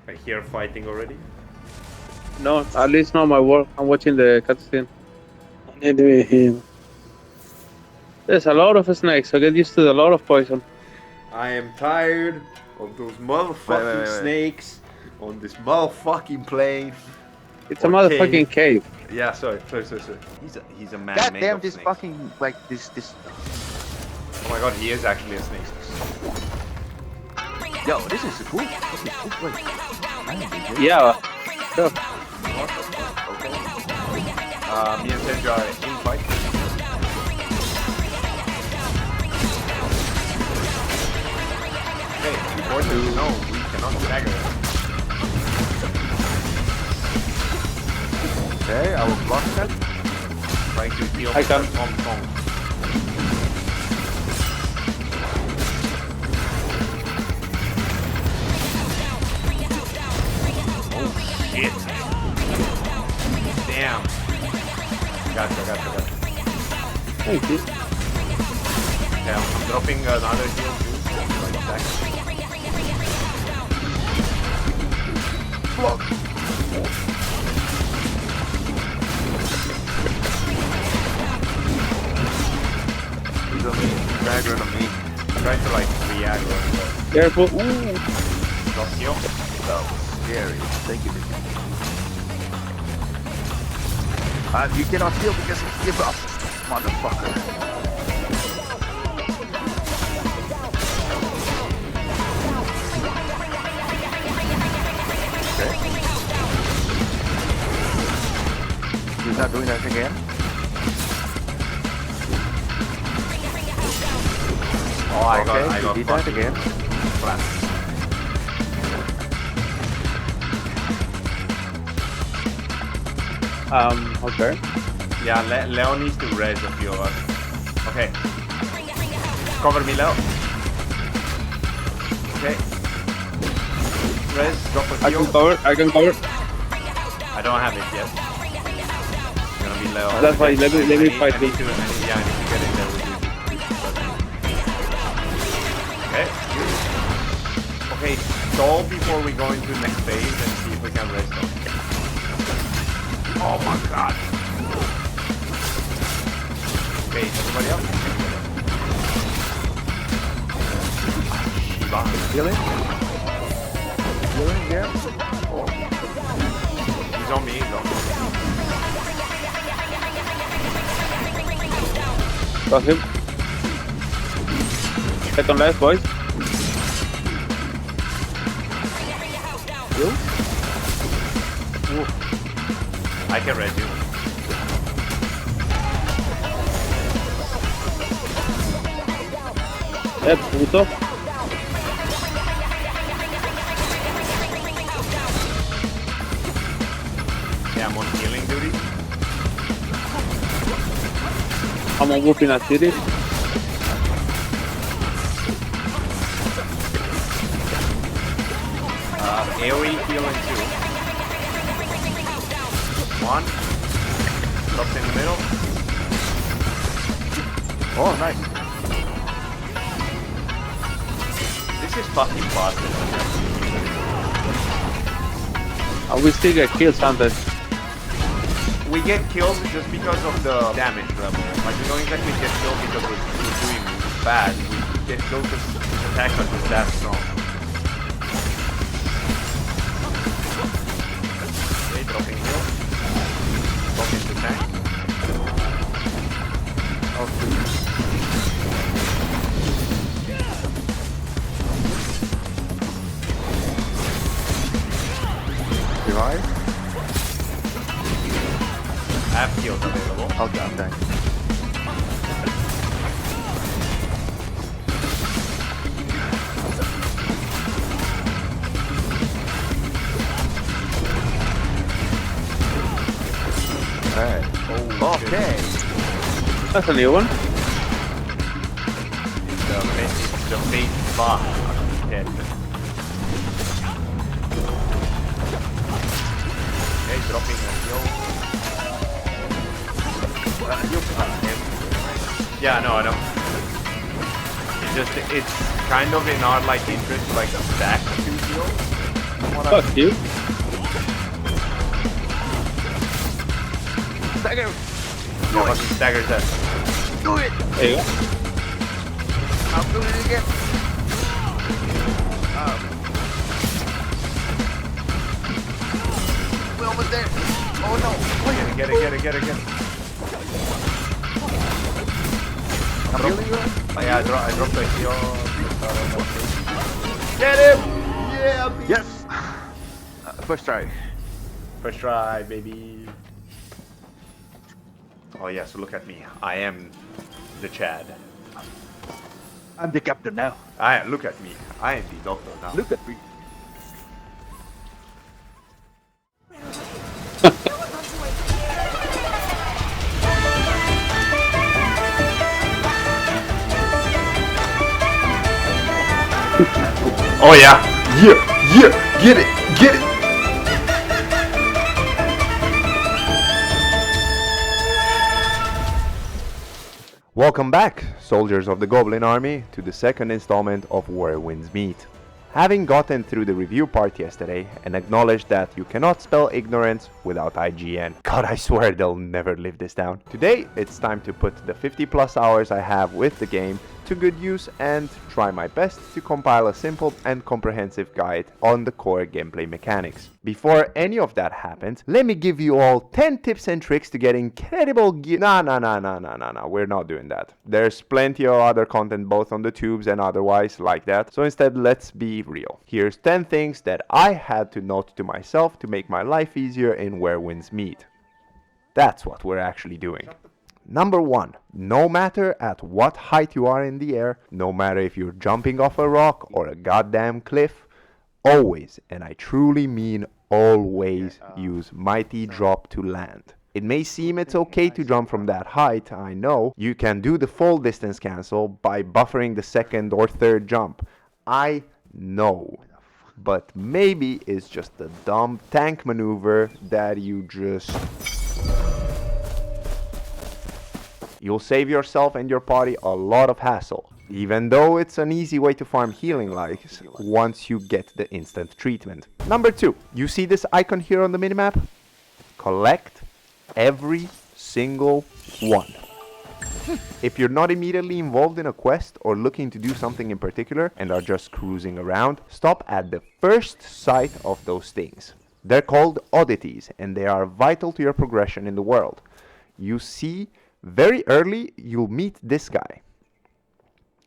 I hear fighting already. No, at least not my work. I'm watching the cutscene. I need to heal. There's a lot of snakes, so get used to a lot of poison. I am tired of those motherfucking snakes on this motherfucking plane. It's a motherfucking cave. Yeah, sorry. He's a man. God made damn of this snakes. fucking like this. Oh my god, he is actually a snake. Yo, this is cool. This is cool. Wait. Yeah. Sure. Okay. Me and Sandra are in fight. Okay, important to know we cannot stagger him. Okay, I will block that. Trying to heal I can. Tom. Shit. Damn. Gotcha. Thank you. Yeah, I'm dropping another heal too. Like that. Fuck. He's on me. Dagger on me. Try to like react. Careful. Drop heal. So scary. Thank you. You cannot heal because you give up, motherfucker. Okay. He's not doing that again. Oh, I got he did that again. flat. Okay. Yeah, Leo needs to res a few of us. Okay. Cover me, Leo. Okay. Res, drop a I heal. can cover. I don't have it yet. It's gonna be Leo. That's fine. Let me fight I need to get in there with you. Okay. Okay, stall before we go into the next phase and see if we can res them. Oh my god. Okay, everybody up? Shiba. Healing? Healing, yeah. Oh. He's on me. Got him. Second life, boys. You? I can res you. Puto. Yeah, I'm on healing duty. I'm on whooping at city. AoE healing 2. 1. Drops in the middle. Oh, nice. This is fucking busted. We still get kills sometimes. We get killed just because of the damage level. Like, we don't exactly get killed because we're doing bad. We get killed because the attacks are just that strong. Okay, dropping heal. Dropping the tank. Oh, Revive? I have heals available. Okay, I'm done. Alright. Oh, Okay. That's a new one. It's the fate boss. Dead. Okay, dropping a heal. Yeah, no, I know. It's just, it's kind of in our like interest to like stack 2 heals. Fuck you. Stagger! Yeah, fucking staggers that. Do it! There you go. I'm doing it again. We're almost there. Oh no. Get it. I'm healing you. Oh yeah, I dropped the heal. Get him! Yeah, baby. Yes! First try. First try, baby. Oh yeah, so look at me. I am the Chad. I'm the captain now. Look at me. I am the doctor now. Look at me. Oh yeah! Yeah! Get it! Welcome back, soldiers of the Goblin Army, to the second installment of Where Winds Meet. Having gotten through the review part yesterday and acknowledged that you cannot spell ignorance without IGN. God, I swear they'll never live this down. Today, it's time to put the 50+ hours I have with the game to good use and try my best to compile a simple and comprehensive guide on the core gameplay mechanics. Before any of that happens, let me give you all 10 tips and tricks to get incredible gear. Nah, we're not doing that. There's plenty of other content both on the tubes and otherwise like that, so instead let's be real. Here's 10 things that I had to note to myself to make my life easier in Where Winds Meet. That's what we're actually doing. Number 1, no matter at what height you are in the air, no matter if you're jumping off a rock or a goddamn cliff, always, and I truly mean always, use Mighty Drop to land. It may seem it's okay to jump from that height, I know. You can do the full distance cancel by buffering the second or third jump. I know. But maybe it's just a dumb tank maneuver that you'll save yourself and your party a lot of hassle, even though it's an easy way to farm healing lives once you get the instant treatment. Number 2, you see this icon here on the minimap? Collect every single one. If you're not immediately involved in a quest or looking to do something in particular and are just cruising around, stop at the first sight of those things. They're called oddities and they are vital to your progression in the world. You see, very early, you'll meet this guy.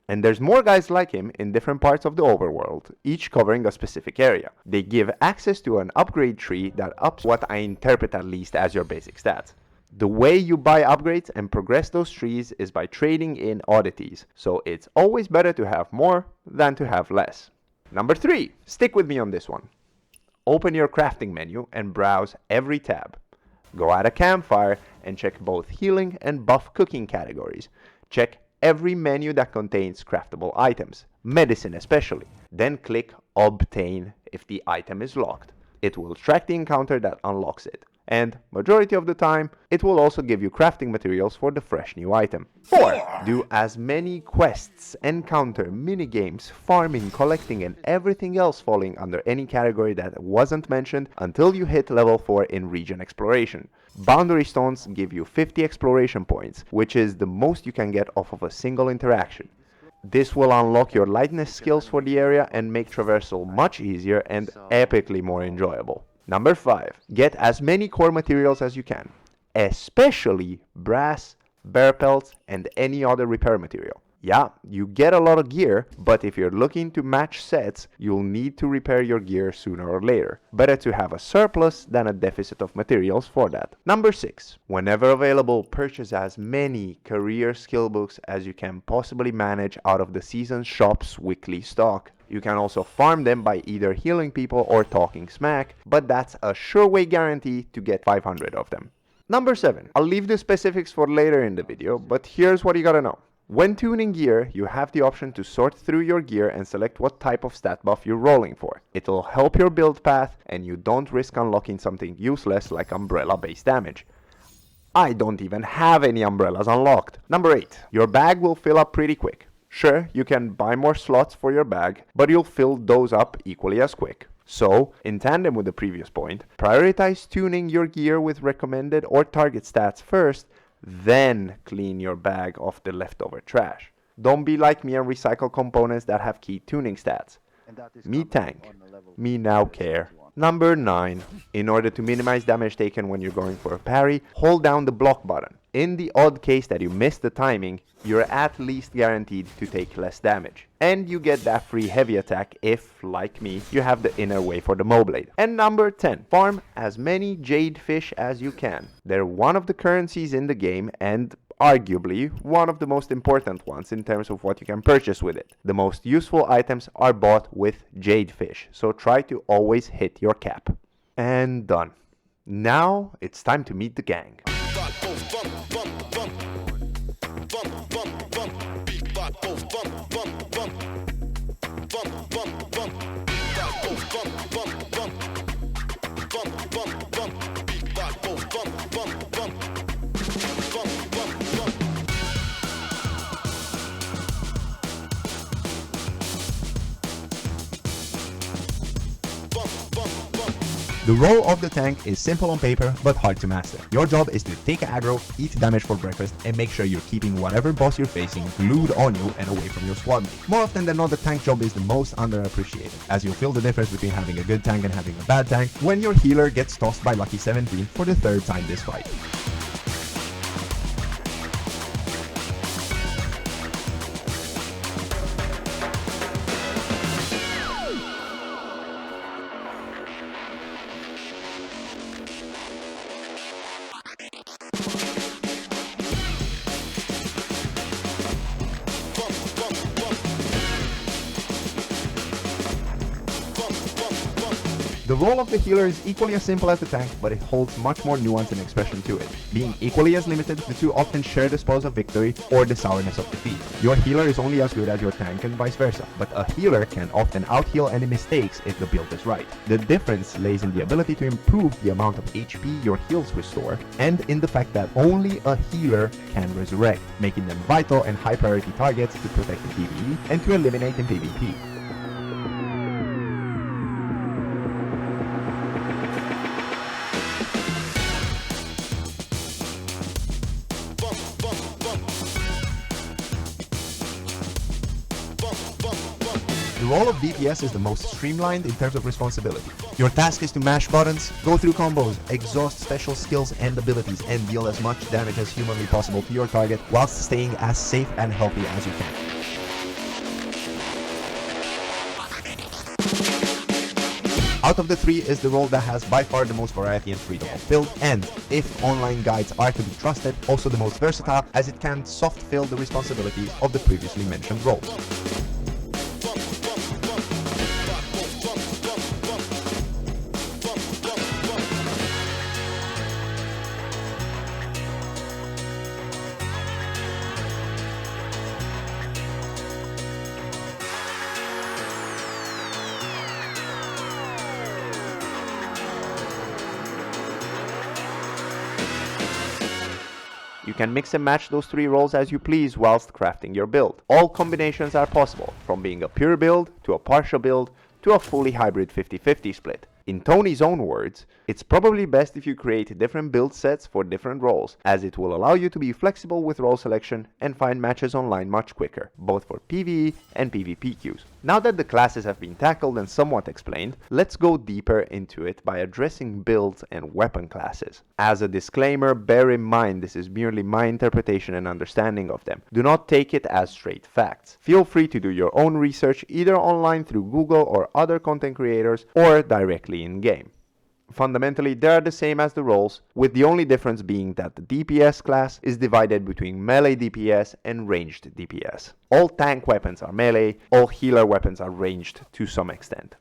And there's more guys like him in different parts of the overworld, each covering a specific area. They give access to an upgrade tree that ups what I interpret at least as your basic stats. The way you buy upgrades and progress those trees is by trading in oddities, so it's always better to have more than to have less. Number 3, stick with me on this one. Open your crafting menu and browse every tab. Go at a campfire and check both healing and buff cooking categories. Check every menu that contains craftable items, medicine especially. Then click Obtain if the item is locked. It will track the encounter that unlocks it. And majority of the time, it will also give you crafting materials for the fresh new item. 4. Do as many quests, encounter, minigames, farming, collecting and everything else falling under any category that wasn't mentioned until you hit level 4 in region exploration. Boundary stones give you 50 exploration points, which is the most you can get off of a single interaction. This will unlock your lightness skills for the area and make traversal much easier and epically more enjoyable. Number 5. Get as many core materials as you can, especially brass, bear pelts, and any other repair material. Yeah, you get a lot of gear, but if you're looking to match sets, you'll need to repair your gear sooner or later. Better to have a surplus than a deficit of materials for that. Number 6. Whenever available, purchase as many career skill books as you can possibly manage out of the season shop's weekly stock. You can also farm them by either healing people or talking smack, but that's a sure way guarantee to get 500 of them. Number 7. I'll leave the specifics for later in the video, but here's what you gotta know. When tuning gear, you have the option to sort through your gear and select what type of stat buff you're rolling for. It'll help your build path and you don't risk unlocking something useless like umbrella based damage. I don't even have any umbrellas unlocked. Number 8. Your bag will fill up pretty quick. Sure, you can buy more slots for your bag, but you'll fill those up equally as quick. So, in tandem with the previous point, prioritize tuning your gear with recommended or target stats first, then clean your bag of the leftover trash. Don't be like me and recycle components that have key tuning stats. Me tank, me now care. Number 9. In order to minimize damage taken when you're going for a parry, hold down the block button. In the odd case that you miss the timing, you're at least guaranteed to take less damage. And you get that free heavy attack if, like me, you have the inner way for the Mo Blade. And number 10. Farm as many jade fish as you can. They're one of the currencies in the game and arguably one of the most important ones in terms of what you can purchase with it. The most useful items are bought with jade fish, so try to always hit your cap. And done. Now it's time to meet the gang. The role of the tank is simple on paper, but hard to master. Your job is to take aggro, eat damage for breakfast, and make sure you're keeping whatever boss you're facing glued on you and away from your squad mate. More often than not, the tank job is the most underappreciated, as you'll feel the difference between having a good tank and having a bad tank when your healer gets tossed by Lucky 17 for the 3rd time this fight. The role of the healer is equally as simple as the tank, but it holds much more nuance and expression to it. Being equally as limited, the two often share the spoils of victory or the sourness of defeat. Your healer is only as good as your tank and vice versa, but a healer can often out-heal any mistakes if the build is right. The difference lays in the ability to improve the amount of HP your heals restore, and in the fact that only a healer can resurrect, making them vital and high priority targets to protect in PvE and to eliminate in PvP. The role of DPS is the most streamlined in terms of responsibility. Your task is to mash buttons, go through combos, exhaust special skills and abilities, and deal as much damage as humanly possible to your target whilst staying as safe and healthy as you can. Out of the 3 is the role that has by far the most variety and freedom of build, and, if online guides are to be trusted, also the most versatile, as it can soft fill the responsibilities of the previously mentioned roles. You can mix and match those 3 roles as you please whilst crafting your build. All combinations are possible, from being a pure build, to a partial build, to a fully hybrid 50-50 split. In Tony's own words, it's probably best if you create different build sets for different roles, as it will allow you to be flexible with role selection and find matches online much quicker, both for PvE and PvP queues. Now that the classes have been tackled and somewhat explained, let's go deeper into it by addressing builds and weapon classes. As a disclaimer, bear in mind this is merely my interpretation and understanding of them. Do not take it as straight facts. Feel free to do your own research either online through Google or other content creators, or directly in-game. Fundamentally, they are the same as the roles, with the only difference being that the DPS class is divided between melee DPS and ranged DPS. All tank weapons are melee, all healer weapons are ranged to some extent.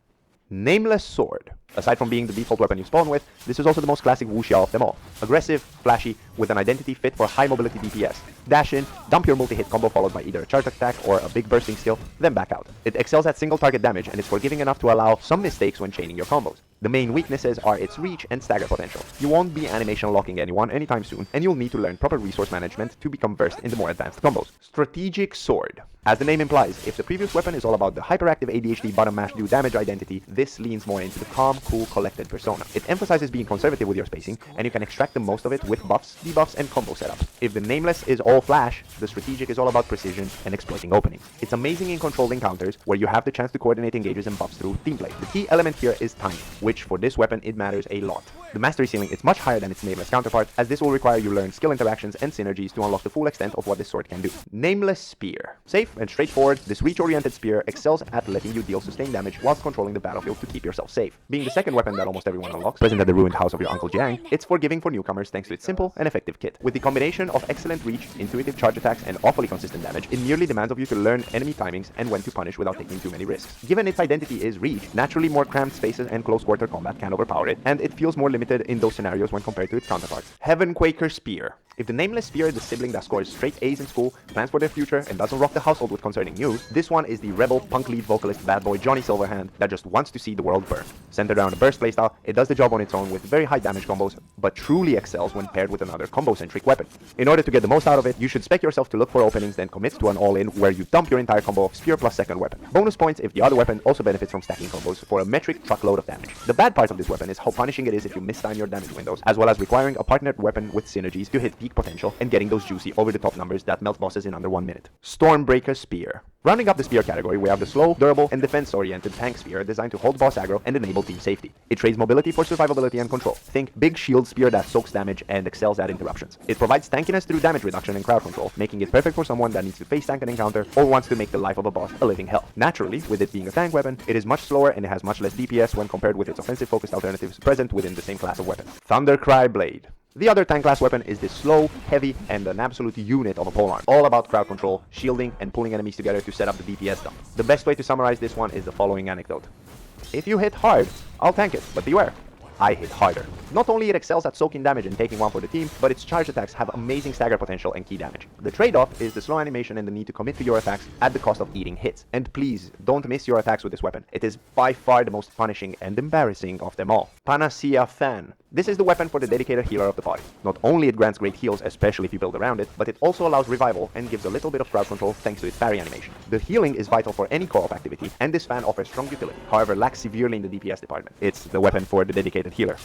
Nameless Sword. Aside from being the default weapon you spawn with, this is also the most classic Wuxia of them all. Aggressive, flashy, with an identity fit for high mobility DPS. Dash in, dump your multi-hit combo followed by either a charge attack or a big bursting skill, then back out. It excels at single target damage and is forgiving enough to allow some mistakes when chaining your combos. The main weaknesses are its reach and stagger potential. You won't be animation locking anyone anytime soon, and you'll need to learn proper resource management to become versed in the more advanced combos. Strategic Sword. As the name implies, if the previous weapon is all about the hyperactive ADHD button mash do damage identity, this leans more into the calm, cool, collected persona. It emphasizes being conservative with your spacing, and you can extract the most of it with buffs, debuffs, and combo setups. If the Nameless is all flash, the strategic is all about precision and exploiting openings. It's amazing in controlled encounters where you have the chance to coordinate engages and buffs through Teamplay. The key element here is timing, which for this weapon it matters a lot. The mastery ceiling is much higher than its Nameless counterpart, as this will require you learn skill interactions and synergies to unlock the full extent of what this sword can do. Nameless Spear. Safe and straightforward, this reach-oriented spear excels at letting you deal sustained damage whilst controlling the battlefield to keep yourself safe. Being the second weapon that almost everyone unlocks, present at the ruined house of your Uncle Jiang, it's forgiving for newcomers thanks to its simple and effective kit. With the combination of excellent reach, intuitive charge attacks, and awfully consistent damage, it merely demands of you to learn enemy timings and when to punish without taking too many risks. Given its identity is reach, naturally more cramped spaces and close quarter combat can overpower it, and it feels more limited in those scenarios when compared to its counterparts. Heavenquaker Spear. If the Nameless Spear is the sibling that scores straight A's in school, plans for their future, and doesn't rock the household with concerning news, this one is the rebel punk lead vocalist bad boy Johnny Silverhand that just wants to see the world burn. Centered around a burst playstyle, it does the job on its own with very high damage combos, but truly excels when paired with another combo-centric weapon. In order to get the most out of it, you should spec yourself to look for openings, then commit to an all-in where you dump your entire combo of Spear plus second weapon. Bonus points if the other weapon also benefits from stacking combos for a metric truckload of damage. The bad part of this weapon is how punishing it is if you mistime your damage windows, as well as requiring a partnered weapon with synergies to hit peak potential and getting those juicy over-the-top numbers that melt bosses in under 1 minute. Stormbreaker Spear. Rounding up the spear category, we have the slow, durable, and defense-oriented tank spear designed to hold boss aggro and enable team safety. It trades mobility for survivability and control. Think big shield spear that soaks damage and excels at interruptions. It provides tankiness through damage reduction and crowd control, making it perfect for someone that needs to face tank an encounter or wants to make the life of a boss a living hell. Naturally, with it being a tank weapon, it is much slower and it has much less DPS when compared with its offensive-focused alternatives present within the same class of weapons. Thundercry Blade. The other tank class weapon is this slow, heavy, and an absolute unit of a polearm. All about crowd control, shielding, and pulling enemies together to set up the DPS dump. The best way to summarize this one is the following anecdote. If you hit hard, I'll tank it, but beware. I hit harder. Not only it excels at soaking damage and taking one for the team, but its charge attacks have amazing stagger potential and key damage. The trade-off is the slow animation and the need to commit to your attacks at the cost of eating hits. And please, don't miss your attacks with this weapon. It is by far the most punishing and embarrassing of them all. Panacea Fan. This is the weapon for the dedicated healer of the party. Not only it grants great heals, especially if you build around it, but it also allows revival and gives a little bit of crowd control thanks to its parry animation. The healing is vital for any co-op activity, and this fan offers strong utility, however lacks severely in the DPS department. It's the weapon for the dedicated healer.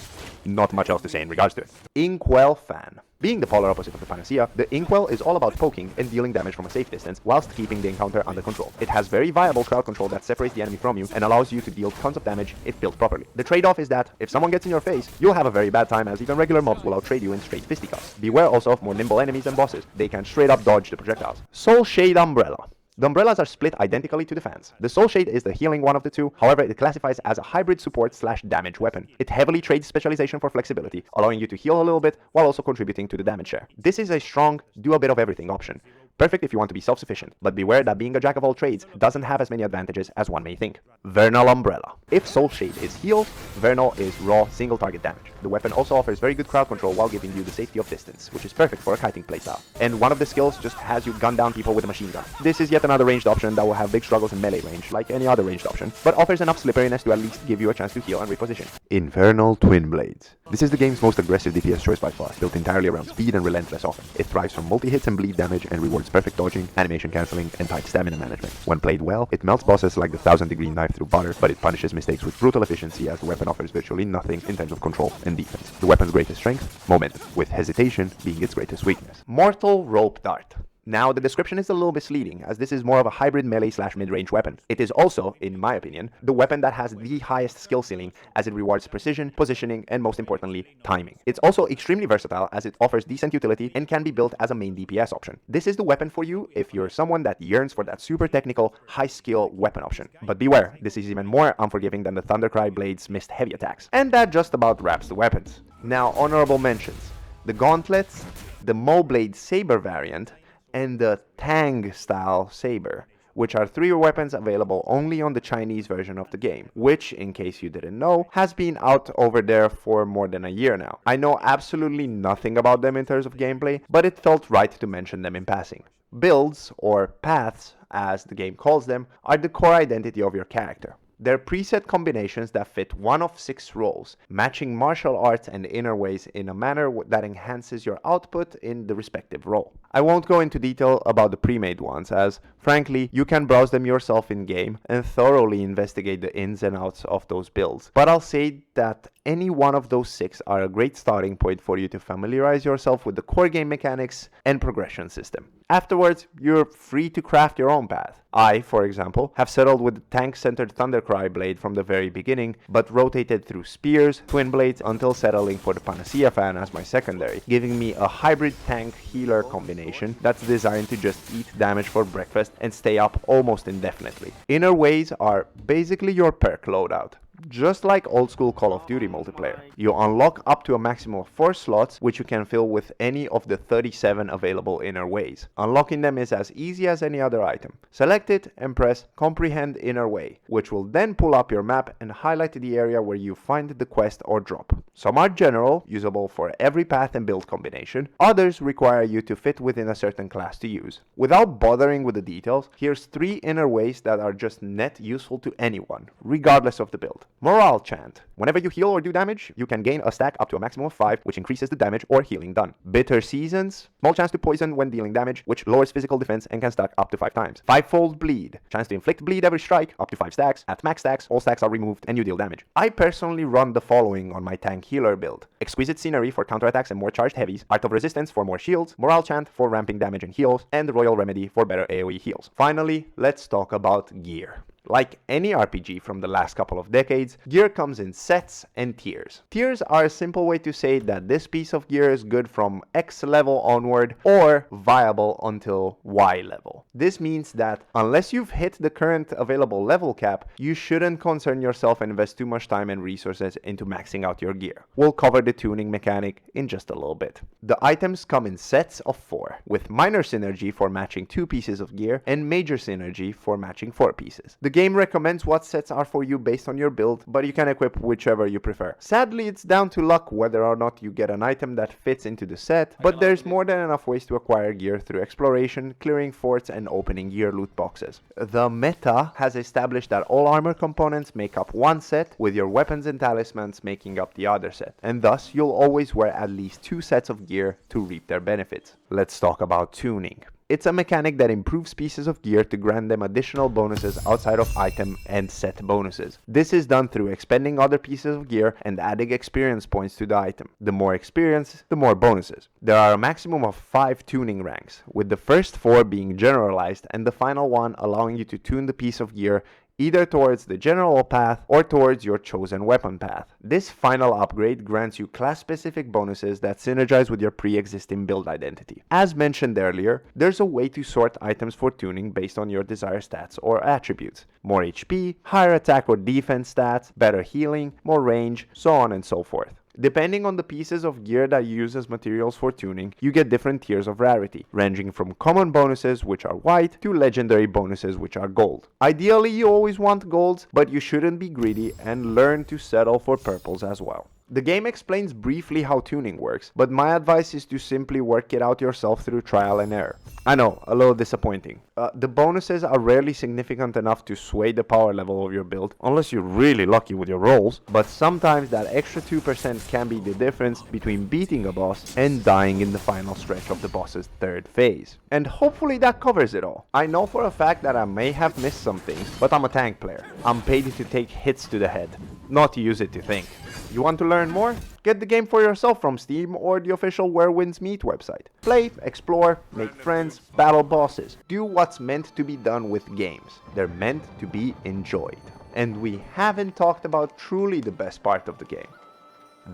Not much else to say in regards to it. Inkwell Fan. Being the polar opposite of the Panacea, the Inkwell is all about poking and dealing damage from a safe distance whilst keeping the encounter under control. It has very viable crowd control that separates the enemy from you and allows you to deal tons of damage if built properly. The trade-off is that if someone gets in your face, you'll have a very bad time as even regular mobs will outtrade you in straight fisticuffs. Beware also of more nimble enemies and bosses. They can straight up dodge the projectiles. Soulshade Umbrella. The umbrellas are split identically to the fans. The Soulshade is the healing one of the two, however it classifies as a hybrid support/damage weapon. It heavily trades specialization for flexibility, allowing you to heal a little bit while also contributing to the damage share. This is a strong, do a bit of everything option. Perfect if you want to be self-sufficient, but beware that being a jack of all trades doesn't have as many advantages as one may think. Vernal Umbrella. If Soulshade is heal, Vernal is raw single target damage. The weapon also offers very good crowd control while giving you the safety of distance, which is perfect for a kiting playstyle. And one of the skills just has you gun down people with a machine gun. This is yet another ranged option that will have big struggles in melee range, like any other ranged option, but offers enough slipperiness to at least give you a chance to heal and reposition. Infernal Twinblades. This is the game's most aggressive DPS choice by far, built entirely around speed and relentless offense. It thrives from multi-hits and bleed damage and rewards perfect dodging, animation cancelling, and tight stamina management. When played well, it melts bosses like the 1000-degree knife through butter, but it punishes mistakes with brutal efficiency as the weapon offers virtually nothing in terms of control and defense. The weapon's greatest strength? Momentum, with hesitation being its greatest weakness. Mortal Rope Dart. Now, the description is a little misleading, as this is more of a hybrid melee/mid-range weapon. It is also, in my opinion, the weapon that has the highest skill ceiling, as it rewards precision, positioning, and most importantly, timing. It's also extremely versatile, as it offers decent utility and can be built as a main DPS option. This is the weapon for you if you're someone that yearns for that super technical, high-skill weapon option. But beware, this is even more unforgiving than the Thundercry Blade's missed heavy attacks. And that just about wraps the weapons. Now, honorable mentions. The Gauntlets, the Moblade Saber variant, and the Tang-style Saber, which are 3 weapons available only on the Chinese version of the game, which, in case you didn't know, has been out over there for more than a year now. I know absolutely nothing about them in terms of gameplay, but it felt right to mention them in passing. Builds, or paths, as the game calls them, are the core identity of your character. They're preset combinations that fit one of 6 roles, matching martial arts and inner ways in a manner that enhances your output in the respective role. I won't go into detail about the pre-made ones, as frankly you can browse them yourself in game and thoroughly investigate the ins and outs of those builds, but I'll say that any one of those 6 are a great starting point for you to familiarize yourself with the core game mechanics and progression system. Afterwards, you're free to craft your own path. I, for example, have settled with the tank-centered Thundercry Blade from the very beginning, but rotated through Spears, Twinblades until settling for the Panacea Fan as my secondary, giving me a hybrid tank-healer combination that's designed to just eat damage for breakfast and stay up almost indefinitely. Inner ways are basically your perk loadout. Just like old school Call of Duty multiplayer, you unlock up to a maximum of 4 slots, which you can fill with any of the 37 available inner ways. Unlocking them is as easy as any other item. Select it and press Comprehend Inner Way, which will then pull up your map and highlight the area where you find the quest or drop. Some are general, usable for every path and build combination. Others require you to fit within a certain class to use. Without bothering with the details, here's 3 inner ways that are just net useful to anyone, regardless of the build. Morale Chant. Whenever you heal or do damage, you can gain a stack up to a maximum of 5, which increases the damage or healing done. Bitter Seasons. Small chance to poison when dealing damage, which lowers physical defense and can stack up to 5 times. Fivefold Bleed. Chance to inflict bleed every strike, up to 5 stacks. At max stacks, all stacks are removed and you deal damage. I personally run the following on my tank healer build. Exquisite Scenery for counterattacks and more charged heavies. Art of Resistance for more shields. Morale Chant for ramping damage and heals. And Royal Remedy for better AoE heals. Finally, let's talk about gear. Like any RPG from the last couple of decades, gear comes in sets and tiers. Tiers are a simple way to say that this piece of gear is good from X level onward or viable until Y level. This means that unless you've hit the current available level cap, you shouldn't concern yourself and invest too much time and resources into maxing out your gear. We'll cover the tuning mechanic in just a little bit. The items come in sets of 4, with minor synergy for matching 2 pieces of gear and major synergy for matching 4 pieces. The game recommends what sets are for you based on your build, but you can equip whichever you prefer. Sadly, it's down to luck whether or not you get an item that fits into the set, but there's more than enough ways to acquire gear through exploration, clearing forts, and opening gear loot boxes. The meta has established that all armor components make up one set, with your weapons and talismans making up the other set, and thus you'll always wear at least 2 sets of gear to reap their benefits. Let's talk about tuning. It's a mechanic that improves pieces of gear to grant them additional bonuses outside of item and set bonuses. This is done through expending other pieces of gear and adding experience points to the item. The more experience, the more bonuses. There are a maximum of 5 tuning ranks, with the first 4 being generalized and the final one allowing you to tune the piece of gear either towards the general path or towards your chosen weapon path. This final upgrade grants you class-specific bonuses that synergize with your pre-existing build identity. As mentioned earlier, there's a way to sort items for tuning based on your desired stats or attributes. More HP, higher attack or defense stats, better healing, more range, so on and so forth. Depending on the pieces of gear that you use as materials for tuning, you get different tiers of rarity, ranging from common bonuses, which are white, to legendary bonuses, which are gold. Ideally, you always want golds, but you shouldn't be greedy and learn to settle for purples as well. The game explains briefly how tuning works, but my advice is to simply work it out yourself through trial and error. I know, a little disappointing. The bonuses are rarely significant enough to sway the power level of your build, unless you're really lucky with your rolls, but sometimes that extra 2% can be the difference between beating a boss and dying in the final stretch of the boss's 3rd phase. And hopefully that covers it all. I know for a fact that I may have missed some things, but I'm a tank player. I'm paid to take hits to the head, not to use it to think. You want to learn more? Get the game for yourself from Steam or the official Where Winds Meet website. Play, explore, make friends, battle bosses. Do what's meant to be done with games. They're meant to be enjoyed. And we haven't talked about truly the best part of the game,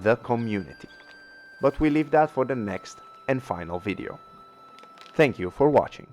the community. But we leave that for the next and final video. Thank you for watching.